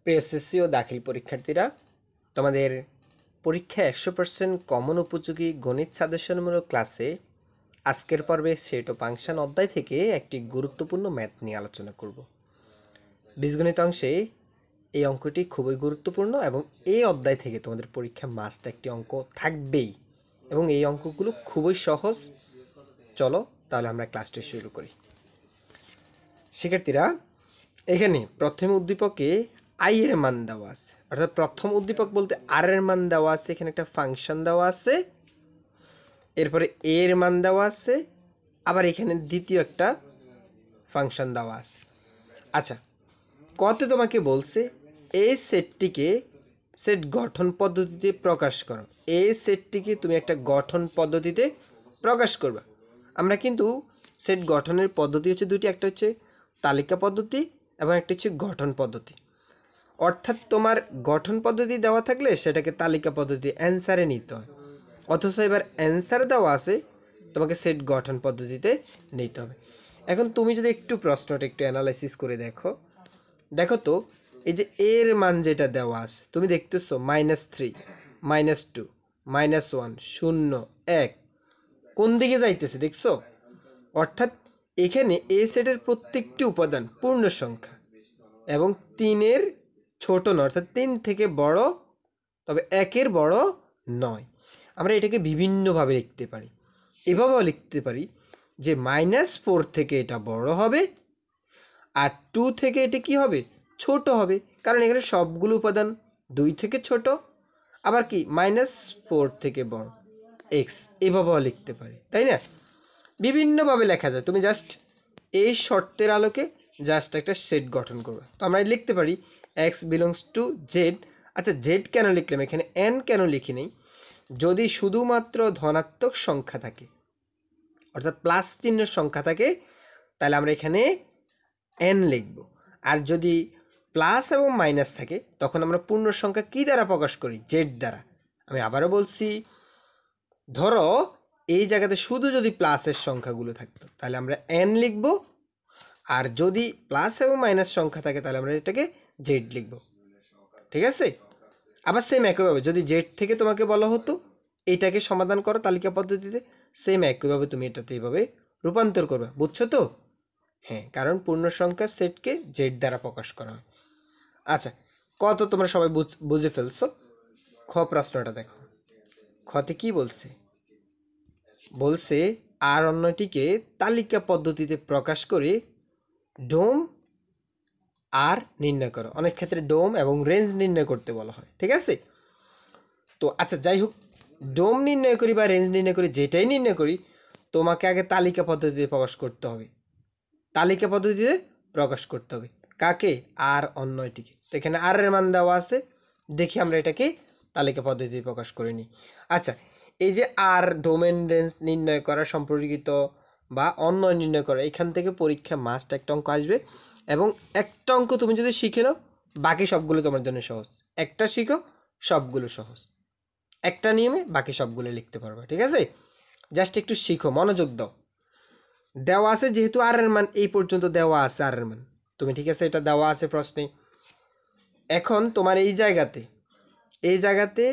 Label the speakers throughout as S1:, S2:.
S1: প্রিয় এসএসসি ও দাখিল পরীক্ষার্থীরা, তোমাদের পরীক্ষা 100% কমন উপযোগী গণিত সাজেশনমূলক ক্লাসে আজকের পর্বে সেট ও ফাংশন অধ্যায় থেকে একটি গুরুত্বপূর্ণ ম্যাথ নিয়ে আলোচনা করব। বীজগণিত অংশে এই অঙ্কটি খুবই গুরুত্বপূর্ণ এবং এই অধ্যায় থেকে তোমাদের পরীক্ষা মাস্ট একটি অঙ্ক থাকবেই এবং এই অঙ্কগুলো খুবই সহজ। চলো তাহলে আমরা ক্লাসটি শুরু করি। শিক্ষার্থীরা, এখানে প্রথম উদ্দীপকে আই এর মান দেওয়া আছে, অর্থাৎ প্রথম উদ্দীপক বলতে আর এর মান দেওয়া আছে, এখানে একটা ফাংশন দেওয়া আছে, এরপরে এর মান দেওয়া আছে, আবার এখানে দ্বিতীয় একটা ফাংশন দেওয়া আছে। আচ্ছা, কত তোমাকে বলছে এই সেটটিকে সেট গঠন পদ্ধতিতে প্রকাশ করো। এই সেটটিকে তুমি একটা গঠন পদ্ধতিতে প্রকাশ করবা। আমরা কিন্তু সেট গঠনের পদ্ধতি হচ্ছে দুটি, একটা হচ্ছে তালিকা পদ্ধতি এবং একটা হচ্ছে গঠন পদ্ধতি। অর্থাৎ তোমার গঠন পদ্ধতি দেওয়া থাকলে সেটাকে তালিকা পদ্ধতি অ্যান্সারে নিতে হয়, অথচ এবার অ্যান্সার দেওয়া আছে, তোমাকে সেট গঠন পদ্ধতিতে নিতে হবে। এখন তুমি যদি একটু প্রশ্নটা একটু অ্যানালাইসিস করে দেখো তো এই যে এর মান যেটা দেওয়া আছে তুমি দেখতেছো -3, -2, -1, 0, 1 কোন দিকে যাইতেছে দেখছো? অর্থাৎ এখানে এ সেটের প্রত্যেকটি উপাদান পূর্ণ সংখ্যা এবং 3-এর ছোট নয়, অর্থাৎ 3 থেকে বড় তবে 1-এর বড় নয়। আমরা এটাকে বিভিন্নভাবে লিখতে পারি, এভাবেও লিখতে পারি যে -4 থেকে এটা বড় হবে আর 2 থেকে এটা কি হবে, ছোট হবে, কারণ এখানে সবগুলো উপাদান 2 থেকে ছোট। আবার কি -4 থেকে বড় এক্স, এভাবেও লিখতে পারি, তাই না? বিভিন্নভাবে লেখা যায়। তুমি জাস্ট এই শর্তের আলোকে জাস্ট একটা সেট গঠন করবে। তো আমরা লিখতে পারি এক্স বিলংস টু জেড। আচ্ছা, জেড কেন লিখলাম এখানে, এন কেন লিখি নেই? যদি শুধুমাত্র ধনাত্মক সংখ্যা থাকে, অর্থাৎ প্লাস চিহ্নের সংখ্যা থাকে, তাহলে আমরা এখানে এন লিখব। আর যদি প্লাস এবং মাইনাস থাকে তখন আমরা পূর্ণ সংখ্যা কী দ্বারা প্রকাশ করি? জেড দ্বারা। আমি আবারও বলছি, ধরো এই জায়গাতে শুধু যদি প্লাসের সংখ্যাগুলো থাকতো তাহলে আমরা এন লিখব, আর যদি প্লাস এবং মাইনাস সংখ্যা থাকে তাহলে আমরা এটাকে জেড লিখব। ঠিক আছে? আবার সেম একইভাবে যদি জেড থেকে তোমাকে বলা হতো এটাকে সমাধান করো তালিকা পদ্ধতিতে, সেম একইভাবে তুমি এটাতে এইভাবে রূপান্তর করবে। বুঝছো তো? হ্যাঁ, কারণ পূর্ণ সংখ্যার সেটকে জেড দ্বারা প্রকাশ করা হয়। আচ্ছা, কত তোমরা সবাই বুঝে ফেলছো? খ প্রশ্নটা দেখো। খতে কি বলছে? বলছে আর অন্যটিকে তালিকা পদ্ধতিতে প্রকাশ করে ডোম আর নির্ণয় করো। অনেক ক্ষেত্রে ডোম এবং রেঞ্জ নির্ণয় করতে বলা হয়। ঠিক আছে? তো আচ্ছা, যাই হোক, ডোম নির্ণয় করি বা রেঞ্জ নির্ণয় করি, যেটাই নির্ণয় করি, তোমাকে আগে তালিকা পদ্ধতিতে প্রকাশ করতে হবে। তালিকা পদ্ধতিতে প্রকাশ করতে হবে কাকে? আর অন্যটিকে। তো এখানে আর এর মান দেওয়া আছে, দেখি আমরা এটাকে তালিকা পদ্ধতিতে প্রকাশ করে নিই। আচ্ছা, এই যে আর ডোমেন রেঞ্জ নির্ণয় করা সম্পর্কিত বা অন্যয় নির্ণয় করা, এখান থেকে পরীক্ষা মাস্ট একটা অঙ্ক আসবে এবং একটা অঙ্ক তুমি যদি শিখে নাও বাকি সবগুলো তোমার জন্য সহজ। একটা শিখো, সবগুলো সহজ। একটা নিয়মে বাকি সবগুলো লিখতে পারবে। ঠিক আছে? জাস্ট একটু শিখো, মনোযোগ দাও। দেওয়া আছে যেহেতু আর এর মান এই পর্যন্ত দেওয়া আছে, আর এর মান তুমি, ঠিক আছে, এটা দেওয়া আছে প্রশ্নে। এখন তোমার এই জায়গাতে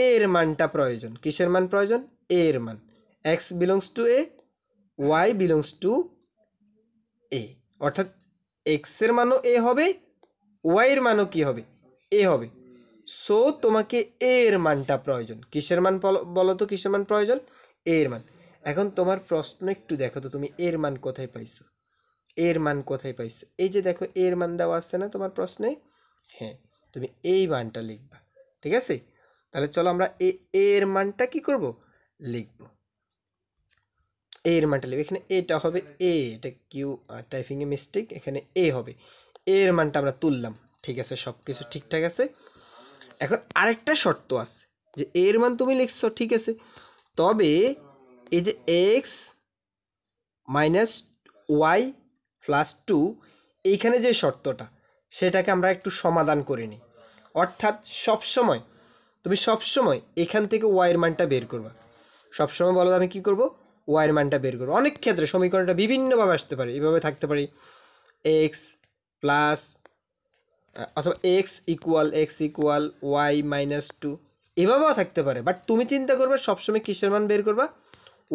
S1: এ এর মানটা প্রয়োজন। কিসের মান প্রয়োজন? এ এর মান। X belongs to A, y belongs to A, অর্থাৎ এক্স এর মানও এ হবে, ওয়াই এর মানও কি হবে? এ হবে। সো তোমাকে এ এর মানটা প্রয়োজন। কিসের মান বলো তো? কিসের মান প্রয়োজন? এ এর মান। এখন তোমার প্রশ্ন একটু দেখো তো, তুমি এর মান কোথায় পাইছো? এর মান কোথায় পাইছো? এই যে দেখো, এর মান দেওয়া আছে না তোমার প্রশ্নে? হ্যাঁ, তুমি এই মানটা লিখবা। ঠিক আছে? তাহলে চলো আমরা এর মানটা কি করব? লিখব। এর মানটা লিখব। এখানে এটা হবে এ, এটা কিউ, টাইপিংয়ে মিস্টেক, এখানে এ হবে। এর মানটা আমরা তুললাম। ঠিক আছে, সব কিছু ঠিকঠাক আছে। এখন আরেকটা শর্ত আছে যে এর মান তুমি লিখছো, ঠিক আছে, তবে এই যে এক্স মাইনাস ওয়াই প্লাস 2, এইখানে যে শর্তটা সেটাকে আমরা একটু সমাধান করে নিই। অর্থাৎ তুমি সবসময় এখান থেকে ওয়াইয়ের মানটা বের করবা। সবসময় বলো আমি কী করবো? ওয়াইয়ের মানটা বের করবো। অনেক ক্ষেত্রে সমীকরণটা বিভিন্নভাবে আসতে পারে, এভাবে থাকতে পারে এক্স প্লাস অথবা x equal y minus two, এভাবেও থাকতে পারে। বাট তুমি চিন্তা করবে সবসময় কিসের মান বের করবা,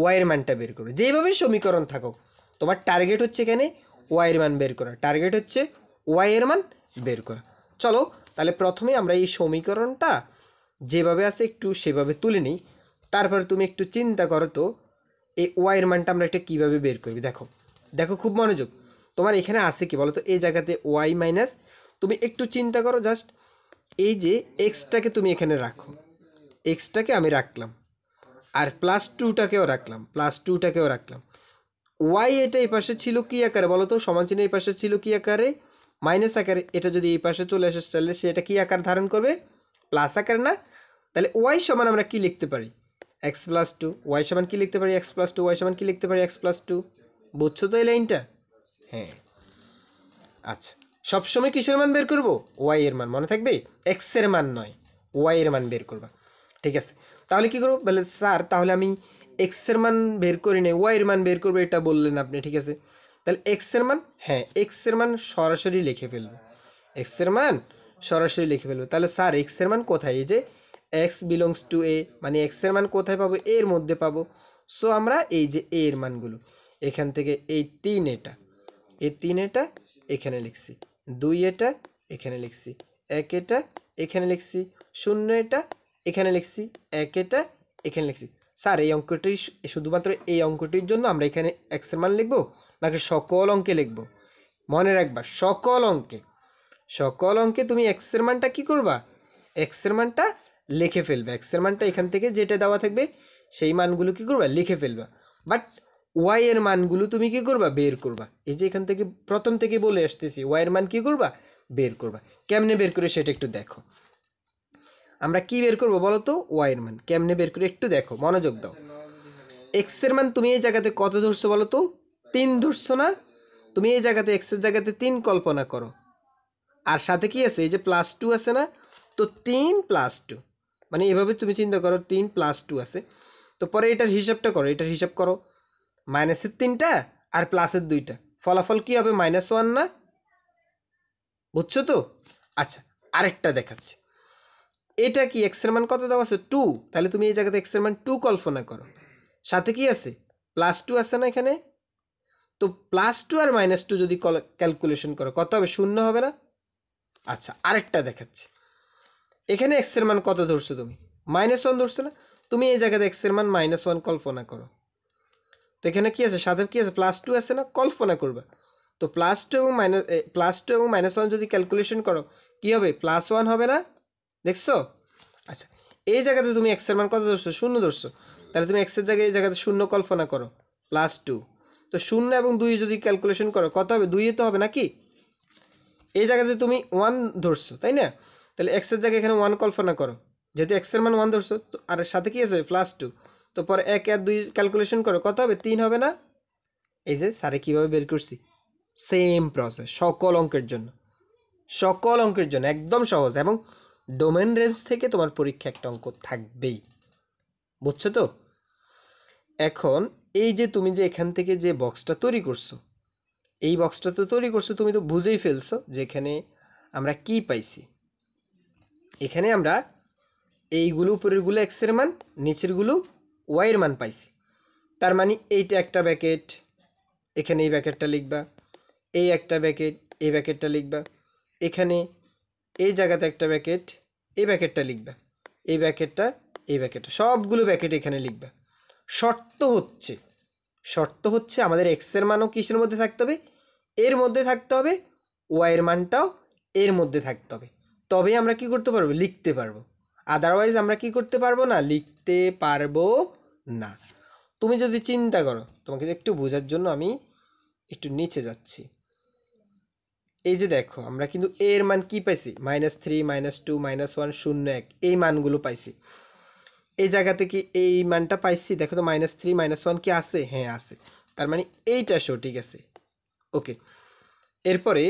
S1: ওয়াইয়ের মানটা বের করবে। যেভাবেই সমীকরণ থাকুক তোমার টার্গেট হচ্ছে এখানে ওয়াইয়ের মান বের করা, টার্গেট হচ্ছে ওয়াইয়ের মান বের করা। চলো তাহলে প্রথমে আমরা এই সমীকরণটা যেভাবে আছে একটু সেভাবে তুলে নিই, তারপরে তুমি একটু চিন্তা করো তো এই ওয়াইয়ের মানটা আমরা একটা কীভাবে বের করবি। দেখো দেখো খুব মনোযোগ, তোমার এখানে আছে কি বলো তো, এই জায়গাতে ওয়াই মাইনাস, তুমি একটু চিন্তা করো জাস্ট, এই যে এক্সটাকে তুমি এখানে রাখো, এক্সটাকে আমি রাখলাম, আর প্লাস টুটাকেও রাখলাম, ওয়াই এটা এই পাশে ছিল কী আকারে বলো তো, সমান চিহ্ন এই পাশে ছিল কী আকারে, মাইনাস আকারে। এটা যদি এই পাশে চলে আসে তাহলে সেটা কী আকার ধারণ করবে, প্লাস আকার না। তাহলে ওয়াই সমান আমরা কী লিখতে পারি, এক্স প্লাস টু। ওয়াই সমান কী লিখতে পারি, এক্স প্লাস টু। ওয়াই সমান কী লিখতে পারি, এক্স প্লাস টু। বুঝছো তো এই লাইনটা? হ্যাঁ, আচ্ছা সবসময় কিসের মান বের করবো, ওয়াই এর মান, মনে থাকবে এক্সের মান নয়, ওয়াই এর মান বের করবা। ঠিক আছে, তাহলে কী করবো বলে, স্যার তাহলে আমি এক্সের মান বের করি নাই, ওয়াই এর মান বের করবো এটা বললেন আপনি। ঠিক আছে, তাহলে এক্সের মান, হ্যাঁ এক্সের মান সরাসরি লিখে ফেলবো, এক্সের মান সরাসরি লিখে ফেলবো। তাহলে স্যার এক্সের মান কোথায়, এই যে এক্স বিলংস টু এ, মানে এক্সের মান কোথায় পাবো, এর মধ্যে পাবো। সো আমরা এই যে এ এর মানগুলো এখান থেকে এই তিন এটা, এই তিন এটা এখানে লিখছি, দুই এটা এখানে লিখছি, এক এটা এখানে লিখছি, শূন্য এটা এখানে লিখছি, এক এটা এখানে লিখছি। স্যার এই অঙ্কটি শুধুমাত্র এই অঙ্কটির জন্য আমরা এখানে এক্সের মান লিখবো নাকি সকল অঙ্কে লিখবো? মনে রাখবা সকল অঙ্কে তুমি এক্সের মানটা কী করবা, এক্সের মানটা লিখে ফেলবে, এক্সের মানটা এখান থেকে যেটা দেওয়া থাকবে সেই মানগুলো কী করবা, লিখে ফেলবা। বাট ওয়াই এর মানগুলো তুমি কী করবা, বের করবা। এই যে এখান থেকে প্রথম থেকে বলে আসতেছি, ওয়াই এর মান কী করবা, বের করবা। কেমনে বের করে সেটা একটু দেখো, আমরা কি বের করবো বলো তো, ওয়াই এর মান কেমনে বের করে একটু দেখো, মনোযোগ দাও। এক্স এর মান তুমি এই জায়গাতে কত ধরছো বলো তো, 3 ধরছো না? তুমি এই জায়গাতে এক্সের জায়গাতে 3 কল্পনা করো, আর সাথে কি আছে, এই যে প্লাস টু আছে না, তো 3 প্লাস টু, মানে এভাবে তুমি চিন্তা করো 3 প্লাস টু আছে। তো পরে এটার হিসাবটা করো, এটার হিসাব করো, মাইনাসের 3টা আর প্লাসের 2টা, ফলাফল কি হবে, -1 না? বুঝছো তো? আচ্ছা আরেকটা দেখাচ্ছি, এটা কি এক্সের মান কত দেওয়া আছে, 2, তাহলে তুমি এই জায়গাতে এক্সের মান 2 কল্পনা করো, সাথে কি আছে, প্লাস টু আছে না এখানে, তো প্লাস টু আর মাইনাস টু যদি ক্যালকুলেশন করো কত হবে, 0 হবে না? আচ্ছা আরেকটা দেখাচ্ছি, এখানে এক্সের মান কত ধরছো তুমি, -1 ধরছো না? তুমি এই জায়গাতে এক্সের মান -1 কল্পনা করো, তো এখানে কি আছে, সাথে কি আছে, প্লাস টু আছে না, কল্পনা করবা। তো প্লাস টু এবং -1 যদি ক্যালকুলেশন করো কি হবে, +1 হবে না? দেখছো? আচ্ছা এই জায়গাতে তুমি এক্সের মান কত ধরছো, 0 ধরছো, তাহলে তুমি এক্সের জায়গায় এই জায়গাতে 0 কল্পনা করো, +2, তো 0 এবং 2 যদি ক্যালকুলেশন করো কত হবে, 2 তো হবে নাকি? এই জায়গাতে তুমি 1 ধরছো তাই না, তাহলে এক্সের জায়গায় এখানে 1 কল্পনা করো, যেহেতু এক্সের মান 1 ধরছো, তো আর সাথে কি আছে, +2, তো পরে 1 আর 2 ক্যালকুলেশন করো কত হবে, 3 হবে না? এই যে স্যারে কীভাবে বের করছি, সেম প্রসেস সকল অঙ্কের জন্য একদম সহজ, এবং ডোমেন রেঞ্জ থেকে তোমার পরীক্ষা একটা অঙ্ক থাকবেই। বুঝছো তো? এখন এই যে তুমি যে এখান থেকে যে বক্সটা তৈরি করছো, এই বক্সটা তো তৈরি করছো, তুমি তো বুঝেই ফেলছো যে এখানে আমরা কি পাইছি। এখানে আমরা এইগুলো উপরেরগুলো এক্সের মান, নিচেরগুলো ওয়াইয়ের মান পাইছি। তার মানে এইটা একটা ব্যাকেট, এখানে এই ব্যাকেটটা লিখবা, এই একটা ব্যাকেট, এই ব্যাকেটটা লিখবা, এখানে এই জায়গাতে একটা ব্যাকেট, এই ব্যাকেটটা লিখবা, এই ব্যাকেটটা, এই ব্যাকেটটা, সবগুলো ব্যাকেট এখানে লিখবা। শর্ত হচ্ছে আমাদের এক্সের মানও কিসের মধ্যে থাকতে হবে, এর মধ্যে থাকতে হবে, ওয়াইয়ের মানটাও এর মধ্যে থাকতে হবে, তবেই আমরা কি করতে পারবো, লিখতে পারবো। আদারওয়াইজ আমরা কি করতে পারবো না, লিখতে পারবো না। তুমি যদি চিন্তা করো, তোমাকে একটু বোঝার জন্য আমি একটু নিচে যাচ্ছি, এই যে দেখো আমরা কিন্তু এর মান কি পাইছি, -3, -2, -1, 0, 1, এই মানগুলো পাইছি। এই জায়গা থেকে এই মানটা পাইছি, দেখো তো -3, -1 কি আছে, হ্যাঁ আছে, তার মানে এইটা সঠিক আছে। ওকে, এরপরে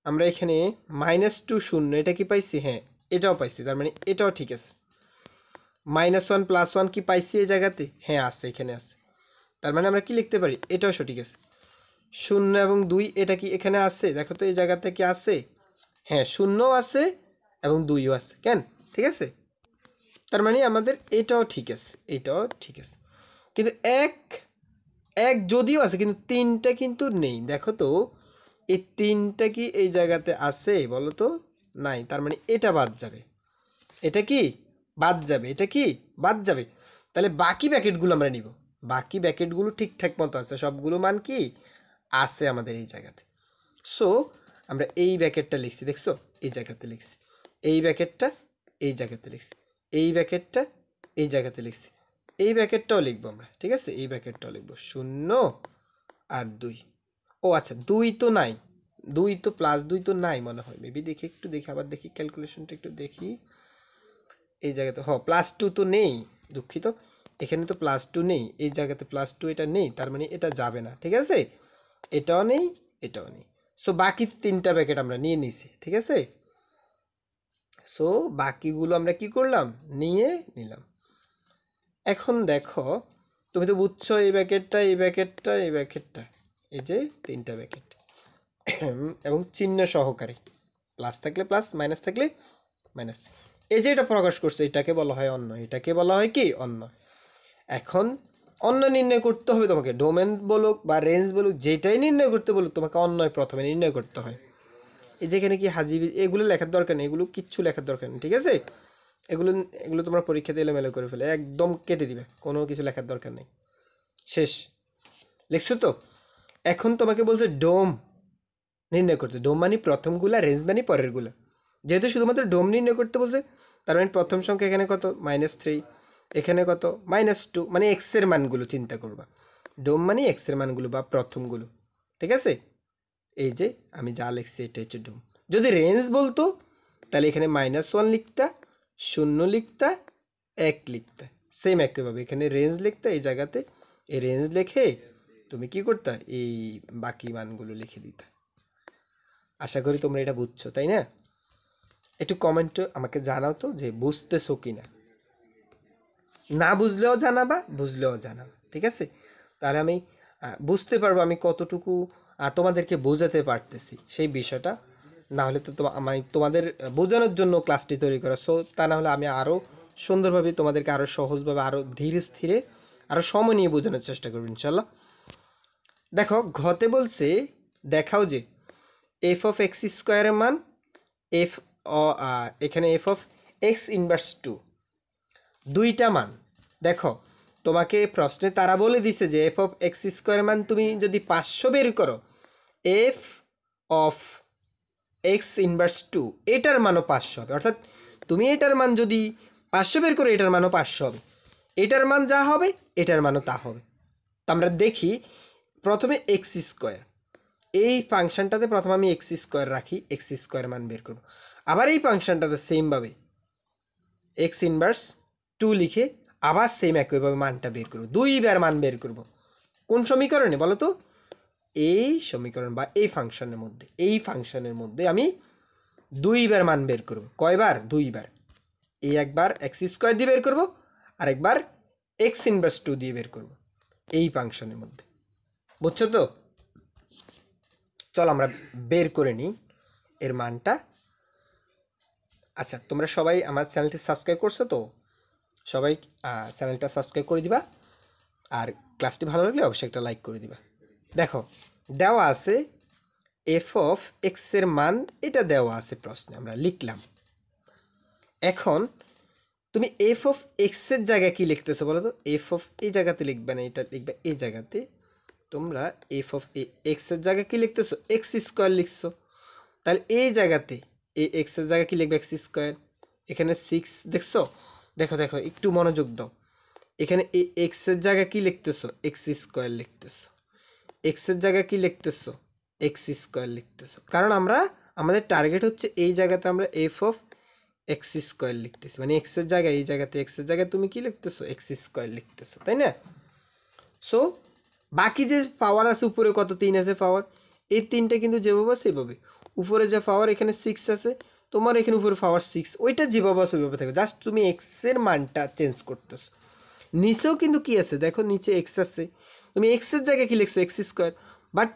S1: আমরা এখানে -2, 0 এটা কি পাইছি, হ্যাঁ এটাও পাইছি, তার মানে এটাও ঠিক আছে। -1 +1 কি পাইছি এই জায়গাতে, হ্যাঁ আছে, এখানে আছে, তার মানে আমরা কি লিখতে পারি, এটাও সঠিক আছে। 0 এবং 2 এটা কি এখানে আছে, দেখো তো এই জায়গাতে কি আছে, হ্যাঁ, শূন্যও আছে এবং 2ও আছে, কেন? ঠিক আছে, তার মানে আমাদের এটাও ঠিক আছে, এটাও ঠিক আছে, কিন্তু এক এক যদিও আছে কিন্তু 3টা কিন্তু নেই। দেখো তো এই 3টা কি এই জায়গাতে আছে বলো তো? নাই, তার মানে এটা বাদ যাবে, এটা কি বাদ যাবে, এটা কি বাদ যাবে। তাহলে বাকি ব্যাকেটগুলো আমরা নিব, বাকি ব্যাকেটগুলো ঠিকঠাক মতো আছে, সবগুলো মান কি আছে আমাদের এই জায়গাতে। সো আমরা এই ব্যাকেটটা লিখছি, দেখছো এই জায়গাতে লিখছি, এই ব্যাকেটটা এই জায়গাতে লিখছি, এই ব্যাকেটটা এই জায়গাতে লিখছি, এই ব্যাকেটটাও লিখবো আমরা, ঠিক আছে, এই ব্যাকেটটাও লিখবো 0 আর 2। ও আচ্ছা, 2 তো নাই, 2 তো +2 তো নাই মনে হয়, মেবি দেখি, একটু দেখি, আবার দেখি ক্যালকুলেশনটা একটু দেখি। এই জায়গাতে +2 তো নেই, দুঃখিত, এখানে তো +2 নেই, এই জায়গাতে +2 এটা নেই, তার মানে এটা যাবে না, ঠিক আছে, এটাও নেই, এটাও নেই। সো বাকি 3টা ব্যাকেট আমরা নিয়ে নিছি, ঠিক আছে। সো বাকিগুলো আমরা কি করলাম, নিয়ে নিলাম। এখন দেখো, তুমি তো বুঝছো এই ব্যাকেটটা, এই ব্যাকেটটা, এই ব্যাকেটটা, এই যে 3টা ব্যাকেট এবং চিহ্ন সহকারে, প্লাস থাকলে প্লাস, মাইনাস থাকলে মাইনাস, এই যে এটা প্রকাশ করছে এটাকে বলা হয় অন্য, এটাকে বলা হয় কি অন্য। এখন অন্য নির্ণয় করতে হবে তোমাকে, ডোমেন বলুক বা রেঞ্জ বলুক, যেটাই নির্ণয় করতে বলুক তোমাকে অন্যয় প্রথমে নির্ণয় করতে হয়। এই যেখানে কি হাজিবি এগুলো লেখার দরকার নেই, এগুলো কিচ্ছু লেখার দরকার নেই, ঠিক আছে, এগুলো এগুলো তোমরা পরীক্ষাতে এলোমেলো করে ফেলে, একদম কেটে দিবে, কোনো কিছু লেখার দরকার নেই, শেষ। লিখছো তো? এখন তোমাকে বলছে ডোম নির্ণয় করতে, ডোম মানে প্রথমগুলা, রেঞ্জ মানে পরেরগুলা। যেহেতু শুধুমাত্র ডোম নির্ণয় করতে বলছে, তার মানে প্রথম সংখ্যা এখানে কত -3, এখানে কত -2, মানে এক্সের মানগুলো চিন্তা করবা, ডোম মানে এক্সের মানগুলো বা প্রথমগুলো, ঠিক আছে। এই যে আমি যা লিখছি এটা হচ্ছে ডোম। যদি রেঞ্জ বলতো তাহলে এখানে -1 লিখতা, 0 লিখতা, 1 লিখতা, সেম একইভাবে এখানে রেঞ্জ লিখতা, এই জায়গাতে এই রেঞ্জ লিখে তুমি কি করতা, এই বাকি মানগুলো লিখে দিতা। আশা করি তোমরা এটা বুঝছো, তাই না? একটু কমেন্টে আমাকে জানাও তো যে বুঝতেছো কি না, না বুঝলেও জানাবা, বুঝলেও জানাবা, ঠিক আছে। তাহলে আমি বুঝতে পারবো আমি কতটুকু তোমাদেরকে বোঝাতে পারতেছি সেই বিষয়টা। না হলে তো আমি তোমাদের বোঝানোর জন্য ক্লাসটি তৈরি করা, সো তা না হলে আমি আরও সুন্দরভাবে তোমাদেরকে আরও সহজভাবে আরও ধীরে স্থিরে আরও সময় নিয়ে বোঝানোর চেষ্টা করবো ইনশাল্লাহ। দেখো ঘতে বলছে দেখাও যে f(x²) এর মান এফ এখানে f(x−2) দুইটা মান। দেখো তোমাকে প্রশ্নে তারা বলে দিছে যে f(x²) মান তুমি যদি 500 বের করো, f(x−2) এটার মানও 500 হবে, অর্থাৎ তুমি এটার মান যদি 500 বের করো, এটার মানও 500 হবে, এটার মান যা হবে এটার মানও তা হবে। তো আমরা দেখি প্রথমে x², এই ফাংশনটাতে প্রথমে আমি x² রাখি, x² মান বের করব। আবার এই ফাংশনটাতে সেমভাবে x−2 লিখে আবার সেম একইভাবে মানটা বের করব, দুইবার মান বের করব। কোন সমীকরণে বলো তো? এই সমীকরণ বা এই ফাংশনের মধ্যে, এই ফাংশনের মধ্যে আমি দুইবার মান বের করব। কয়বার? দুইবার। এই একবার x² দিয়ে বের করব, আর একবার x−2 দিয়ে বের করব এই ফাংশনের মধ্যে। বুঝছো তো? চল আমরা বের করে নিই এর মানটা। আচ্ছা, তোমরা সবাই আমার চ্যানেলটি সাবস্ক্রাইব করছো তো? সবাই চ্যানেলটা সাবস্ক্রাইব করে দিবা, আর ক্লাসটি ভালো লাগলে অবশ্যই একটা লাইক করে দিবা। দেখো দেওয়া আছে f(x) এর মান, এটা দেওয়া আছে প্রশ্নে, আমরা লিখলাম। এখন তুমি f(x) এর জায়গায় কি লিখতেছো বলো তো? এই জায়গাতে লিখবে না, এটা লিখবে এই জায়গাতে। তোমরা f(x) এর জায়গায় কি লিখতেছো? x² লিখছো। তাহলে এই জায়গাতে এই x এর জায়গায় কি লিখবে? x²। এখানে 6 দেখছো? দেখো দেখো একটু মনোযোগ দাও, এখানে এই x এর জায়গায় কি লিখতেছো? x² লিখতেছো। x এর জায়গায় কি লিখতেছো? x² লিখতেছো, কারণ আমরা আমাদের টার্গেট হচ্ছে এই জায়গাতে আমরা f(x²) লিখতেছি, মানে x এর জায়গায়, এই জায়গাতে x এর জায়গায় তুমি কি লিখতেছো? x² লিখতেছো, তাই না? সো বাকি যে পাওয়ার আছে উপরে কত? 3 আছে পাওয়ার, এই 3টা কিন্তু যেভাবে আছে সেভাবে। উপরে যে পাওয়ার এখানে 6 আছে, তোমার এখানে উপরে পাওয়ার 6, ওইটা যেভাবে আছে ওইভাবে থাকবে, জাস্ট তুমি এক্স এর মানটা চেঞ্জ করতেছো। নিচেও কিন্তু কি আছে দেখো, নিচে এক্স আছে, তুমি এক্স এর জায়গায় কি লিখছো? x²। বাট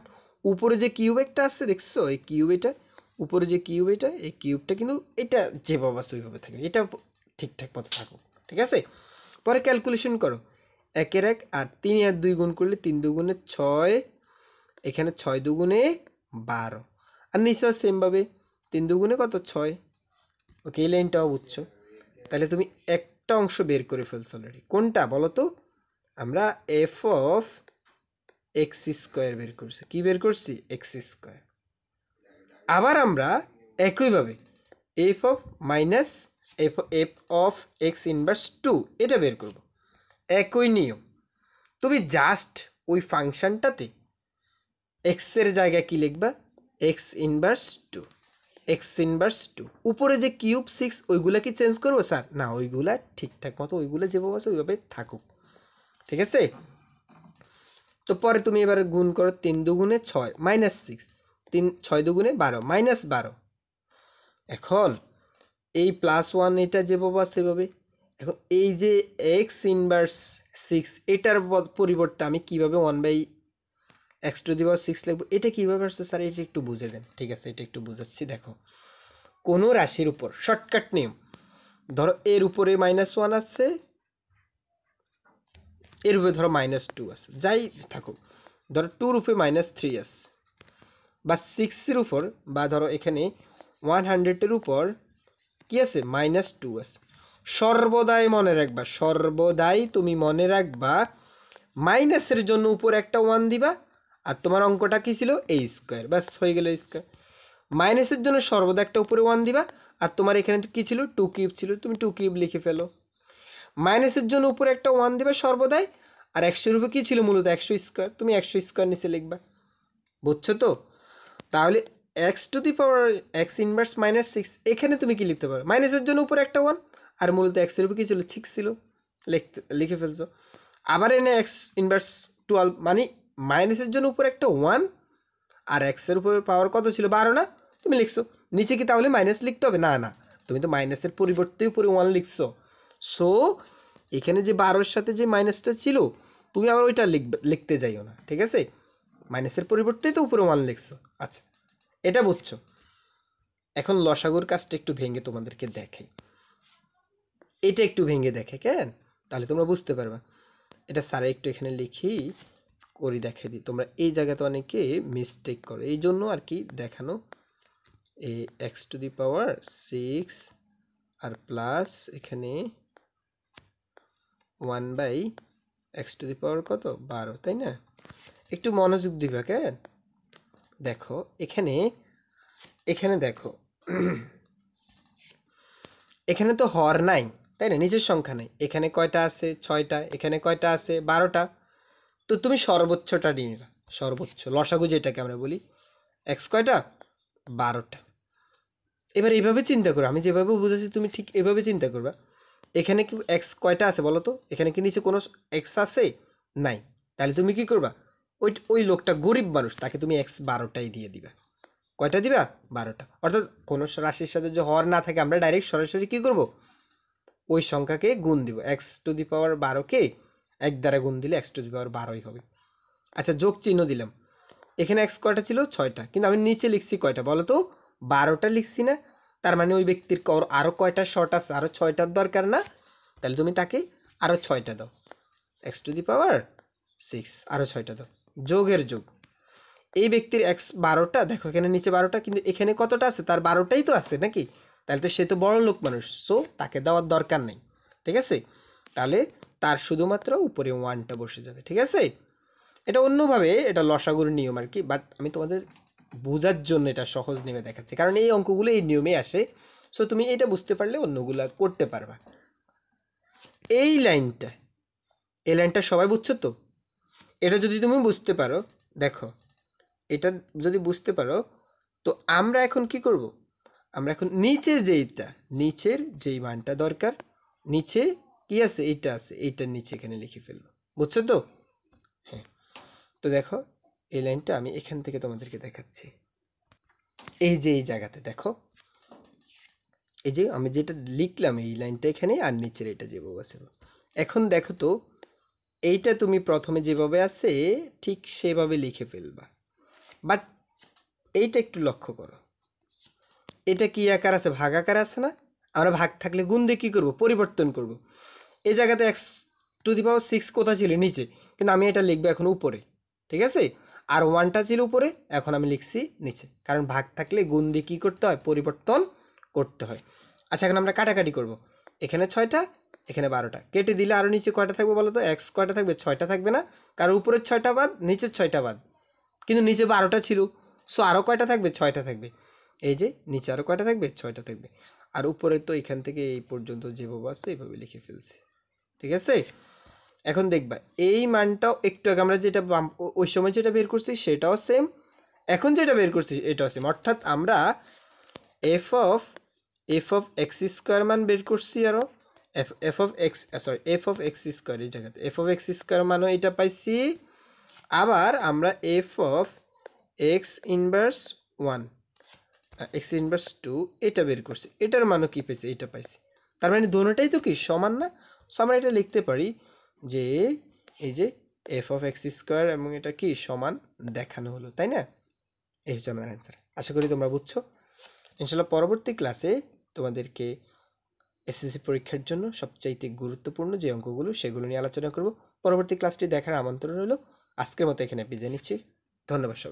S1: উপরে যে কিউব একটা আছে দেখছো, এই কিউব, এটা উপরে যে কিউব এটা, এই কিউবটা কিন্তু এটা যেভাবে আছে ওইভাবে থাকে, এটা ঠিকঠাক মতো থাকুক, ঠিক আছে। পরে ক্যালকুলেশন করো, 1-এর 1 আর 3 আর 2 গুণ করলে 3 দুগুণে 6, এখানে 6 দুগুণে 12, আর নিচেও সেমভাবে 3 দুগুণে কত 6। ওকে, এই লাইনটাও বুঝছো। তাহলে তুমি একটা অংশ বের করে ফেলছো অলরেডি, কোনটা বলো তো? আমরা এফ অফ এক্স স্কোয়ার বের করছি। কি বের করছি? X square. আবার আমরা একইভাবে F of minus F F of x inverse 2 এটা বের করব। একই নিয়ম, তুমি জাস্ট ওই ফাংশনটাতে এক্সের জায়গায় কি লিখবা? X inverse 2, x inverse 2। উপরে যে কিউব 6 ওইগুলা কি চেঞ্জ করবো স্যার? না, ওইগুলা ঠিকঠাক মতো ওইগুলো যেভাবে আছে ওইভাবে থাকুক, ঠিক আছে। তো পরে তুমি এবারে গুণ করো, 3 দুগুণে 6 মাইনাস 6, 6 দুগুণে 12 মাইনাস 12। এখন এই +1 এটা যেভাবে আছে সেভাবে। এখন এই যে এক্স ইনভার্স 6 এটার পরিবর্তে আমি কিভাবে 1/x⁶ লিখবো? এটা কীভাবে আসছে স্যার? এটা একটু বুঝে দেন। ঠিক আছে, এটা একটু বুঝাচ্ছি। দেখো, কোনো রাশির উপর শর্টকাট নিয়ম, ধরো এর উপরে -1 আছে, এর উপরে ধরো -2 আছে, যাই থাকুক, ধরো 2-র উপরে -3 আছে, বা 6-এর উপর, বা ধরো এখানে 100-এর উপর কি আছে? -2 আছে। সর্বদাই মনে রাখবা, সর্বদাই তুমি মনে রাখবা মাইনাসের জন্য উপর একটা 1 দিবা, আর তোমার অঙ্কটা কি ছিল? এই স্কোয়ার, ব্যাস হয়ে গেল স্কোয়ার। মাইনাসের জন্য সর্বদা একটা উপরে 1 দিবা, আর তোমার এখানে কি ছিল? 2 কিউব ছিল, তুমি 2 কিউব লিখে ফেলো। মাইনাসের জন্য উপরে একটা 1 দিবা সর্বদাই, আর 100-এর উপরে কী ছিল? মূলত 100 স্কোয়ার, তুমি 100 স্কোয়ার নিচে লিখবা। বুঝছো তো? তাহলে x ইনভার্স -6 এখানে তুমি কি লিখতে পারো? মাইনাসের জন্য উপরে একটা 1, আর মূলত x-এর উপরে কী ছিল? 6 ছিল, লিখে ফেলছো। আবার এনে x ইনভার্স 12, মানে মাইনাসের জন্য উপরে একটা 1, আর এক্সের উপরে পাওয়ার কত ছিল? 12 না? তুমি লিখছো। নিচে কি তাহলে মাইনাস লিখতে হবে? না না, তুমি তো মাইনাসের পরিবর্তে উপরে 1 লিখছো। সো এখানে যে 12-এর সাথে যে মাইনাসটা ছিল, তুমি আবার ওইটা লিখতে যাইও না, ঠিক আছে। মাইনাসের পরিবর্তেই তো উপরে 1 লিখছো। আচ্ছা, এটা বুঝছো। এখন লসাগুর কাজটা একটু ভেঙে তোমাদেরকে দেখাই, এটা একটু ভেঙে দেখে কেন, তাহলে তোমরা বুঝতে পারবা। এটা স্যার একটু এখানে লিখি করি, দেখাই দিই। তোমরা এই জায়গাতে অনেকে মিস্টেক করো, এই জন্য আর কি দেখানো। x⁶ আর প্লাস এখানে 1/x⁴ কত? 12, তাই না? একটু মনোযোগ দিবা কেন? দেখো এখানে, এখানে দেখো এখানে তো হর নাই, তাই না? নিচের সংখ্যা নাই। এখানে কয়টা আছে? 6টা। এখানে কয়টা আছে? 12টা। তো তুমি সর্বোচ্চটা নিয়ে নিলা, সর্বোচ্চ লসাগু যেটাকে আমরা বলি। এক্স কয়টা? 12টা। এবার এইভাবে চিন্তা করো, আমি যেভাবে বুঝাচ্ছি তুমি ঠিক এভাবে চিন্তা করবা। এখানে কি এক্স কয়টা আছে বলো তো? এখানে কি নিচে কোনো এক্স আছে? নাই। তাহলে তুমি কি করবা? ওই ওই লোকটা গরিব মানুষ, তাকে তুমি x12টাই দিয়ে দিবা। কয়টা দিবা? 12টা। অর্থাৎ কোনো রাশির সাথে যে হর না থাকে, আমরা ডাইরেক্ট সরাসরি কী করব? ওই সংখ্যাকে গুণ দিব। x⁻12কে 1 দ্বারা গুণ দিলে x⁻12ই হবে। আচ্ছা, যোগ চিহ্ন দিলাম। এখানে এক্স কয়টা ছিল? 6টা, কিন্তু আমি নিচে লিখছি কয়টা বলো তো? 12টা লিখছি না? তার মানে ওই ব্যক্তির আরও কয়টা শর্ট আছে? আরও 6টার দরকার না? তাহলে তুমি তাকে আরও 6টা দাও, x⁻6 আরও 6টা দাও, যোগের যোগ। এই ব্যক্তির x12টা, দেখো এখানে নিচে 12টা, কিন্তু এখানে কতটা আছে? তার 12টাই তো আছে নাকি? তাহলে তো সে তো বড় লোক মানুষ, সো তাকে দেওয়ার দরকার নেই, ঠিক আছে। তাহলে তার শুধুমাত্র উপরে 1টা বসে যাবে, ঠিক আছে। এটা অন্যভাবে, এটা লসাগুর নিয়ম আর কি, বাট আমি তোমাদের বোঝার জন্য এটা সহজ নিয়মে দেখাচ্ছি, কারণ এই অঙ্কগুলো এই নিয়মে আসে। সো তুমি এটা বুঝতে পারলে অন্যগুলা করতে পারবা। এই লাইনটা, এই লাইনটা সবাই বুঝছো তো? এটা যদি তুমি বুঝতে পারো, দেখো এটা যদি বুঝতে পারো, তো আমরা এখন কি করব? আমরা এখন নিচের যেই মানটা দরকার, নিচে কি আছে? এইটা আছে, এইটার নিচে এখানে লিখে ফেলবো। বুঝছো তো? হ্যাঁ। তো দেখো এই লাইনটা আমি এখান থেকে তোমাদেরকে দেখাচ্ছি। এই যে এই জায়গাতে দেখো, এই যে আমি যেটা লিখলাম এই লাইনটা এখানে, আর নিচের এটা যেভাবে আছে। এখন দেখো তো, এইটা তুমি প্রথমে যেভাবে আছে ঠিক সেভাবে লিখে ফেলবা, বাট এইটা একটু লক্ষ্য করো। এটা কি আকার আছে, ভাগ আকার আছে না? আমরা ভাগ থাকলে গুণ দিয়ে কী করবো, পরিবর্তন করব। এই জায়গাতে x⁶ কোথা ছিল, নিচে, কিন্তু আমি এটা লিখবো এখন উপরে, ঠিক আছে? আর 1টা ছিল উপরে, এখন আমি লিখছি নিচে, কারণ ভাগ থাকলে গুণ দিয়ে কী করতে হয়, পরিবর্তন করতে হয়। আচ্ছা, এখন আমরা কাটাকাটি করব। এখানে 6টা, এখানে 12টা, কেটে দিলে আরও নিচে কয়টা থাকবে বলো তো? x কয়টা থাকবে, 6টা থাকবে না? কারণ উপরের 6টা বাদ, নিচের 6টা বাদ, কিন্তু নিচে 12টা ছিল, সো আরও কয়টা থাকবে, 6টা থাকবে। এই যে নিচে আরও কয়টা থাকবে, 6টা থাকবে। আর উপরে তো এখান থেকে এই পর্যন্ত যেভাবে আছে এইভাবে লিখে ফেলছে, ঠিক আছে? এখন দেখবা এই মানটাও একটু আগে আমরা যেটা ওই সময় যেটা বের করছি সেটাও সেম, এখন যেটা বের করছি এটাও সেম। অর্থাৎ আমরা এফ অফ এক্স স্কোয়ার মান বের করছি, আরও এফ অফ এক্স স্কোয়ার, এই জায়গাতে এফ অফ এক্স স্কোয়ার মানও এটা পাইছি। আবার আমরা F of x inverse 1, x inverse 2 এটা বের করছি, এটার মানও কী পেয়েছি, এটা পাইছি। তার মানে দোনোটাই তো কি সমান না? সো আমরা এটা লিখতে পারি যে এই যে এফ অফ এক্স স্কোয়ার এবং এটা কি সমান দেখানো হলো, তাই না? এই হচ্ছে আমার অ্যান্সার। আশা করি তোমরা বুঝছো। ইনশাল্লাহ পরবর্তী ক্লাসে তোমাদেরকে এসএসসি পরীক্ষার জন্য সবচাইতে গুরুত্বপূর্ণ যে অঙ্কগুলো সেগুলো নিয়ে আলোচনা করব। পরবর্তী ক্লাসটি দেখার আমন্ত্রণ রইল। আজকের মতো এখানে বিদায় নিচ্ছি। ধন্যবাদ সবাই।